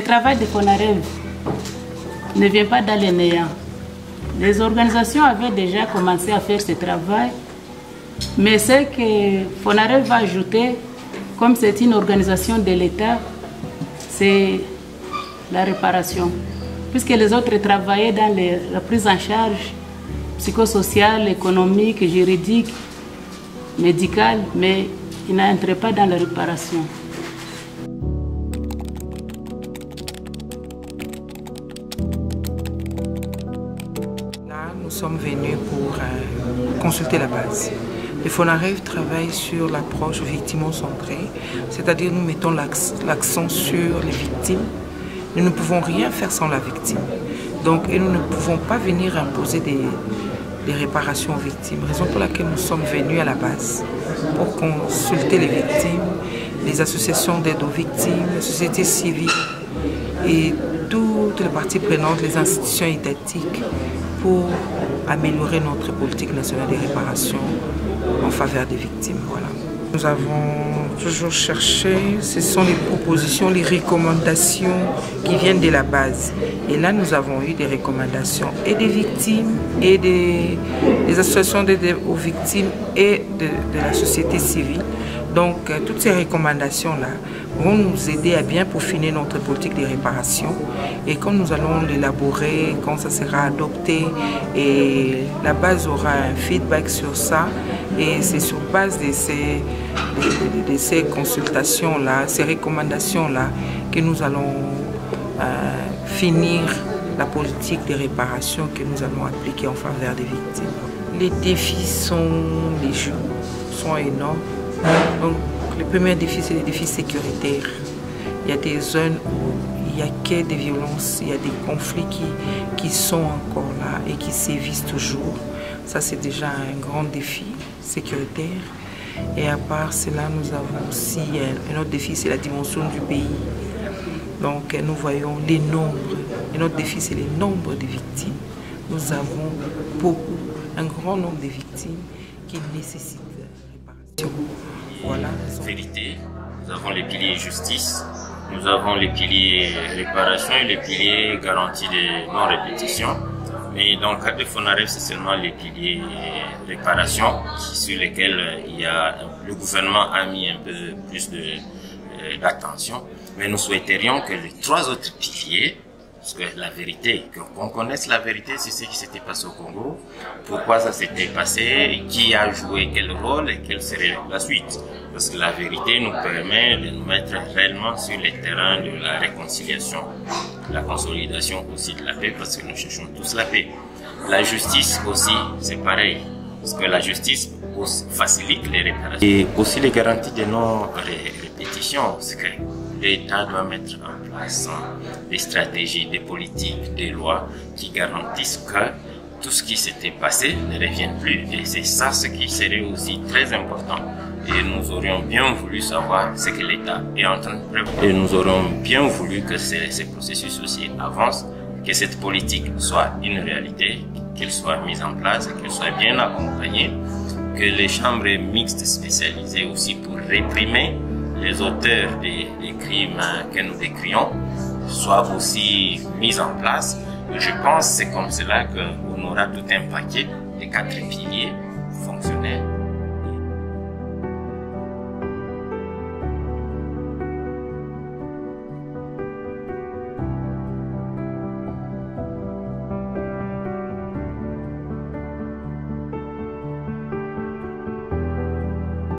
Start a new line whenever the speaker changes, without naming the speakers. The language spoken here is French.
Le travail de FONAREV ne vient pas dans les néants. Les organisations avaient déjà commencé à faire ce travail, mais ce que FONAREV va ajouter, comme c'est une organisation de l'État, c'est la réparation. Puisque les autres travaillaient dans la prise en charge psychosociale, économique, juridique, médicale, mais ils n'entraient pas dans la réparation.
Là, nous sommes venus pour consulter la base. Le FONAREV travaille sur l'approche victimo-centrée, c'est-à-dire nous mettons l'accent sur les victimes. Nous ne pouvons rien faire sans la victime. Donc, et nous ne pouvons pas venir imposer des réparations aux victimes. Raison pour laquelle nous sommes venus à la base pour consulter les victimes, les associations d'aide aux victimes, la société civile et toutes les parties prenantes, les institutions étatiques pour améliorer notre politique nationale de réparation en faveur des victimes. Voilà. Nous avons toujours cherché, ce sont les propositions, les recommandations qui viennent de la base. Et là, nous avons eu des recommandations et des victimes, et des associations d'aide aux victimes et de la société civile. Donc, toutes ces recommandations-là vont nous aider à bien peaufiner notre politique de réparation. Et quand nous allons l'élaborer, quand ça sera adopté, et la base aura un feedback sur ça, et c'est sur base de ces consultations-là, ces recommandations-là, que nous allons finir la politique de réparation que nous allons appliquer en faveur des victimes. Les défis sont énormes. Donc, le premier défi, c'est les défis sécuritaires. Il y a des zones où il n'y a que des violences, il y a des conflits qui sont encore là et qui sévissent toujours. Ça, c'est déjà un grand défi sécuritaire. Et à part cela, nous avons aussi un autre défi, c'est la dimension du pays. Donc, nous voyons les nombres. Et notre défi, c'est les nombres de victimes. Nous avons un grand nombre de victimes qui nécessitent réparation. Voilà.
Vérité, nous avons les piliers justice, nous avons les piliers réparation et les piliers garantie de non-répétition. Mais dans le cadre de FONAREV, c'est seulement les piliers réparation sur lesquels le gouvernement a mis un peu plus d'attention. Mais nous souhaiterions que les trois autres piliers, parce que la vérité, qu'on connaisse la vérité sur ce qui s'était passé au Congo, pourquoi ça s'était passé, qui a joué quel rôle et quelle serait la suite. Parce que la vérité nous permet de nous mettre réellement sur le terrain de la réconciliation, la consolidation aussi de la paix, parce que nous cherchons tous la paix. La justice aussi, c'est pareil, parce que la justice facilite les réparations. Et aussi les garanties de non-répétition, c'est que l'État doit mettre en place des stratégies, des politiques, des lois qui garantissent que tout ce qui s'était passé ne revienne plus. Et c'est ça ce qui serait aussi très important. Et nous aurions bien voulu savoir ce que l'État est en train de prévoir. Et nous aurions bien voulu que ces processus aussi avancent, que cette politique soit une réalité, qu'elle soit mise en place, qu'elle soit bien accompagnée, que les chambres mixtes spécialisées aussi pour réprimer les auteurs des crimes que nous décrions soient aussi mis en place. Et je pense que c'est comme cela qu'on aura tout un paquet de 4 piliers fonctionnels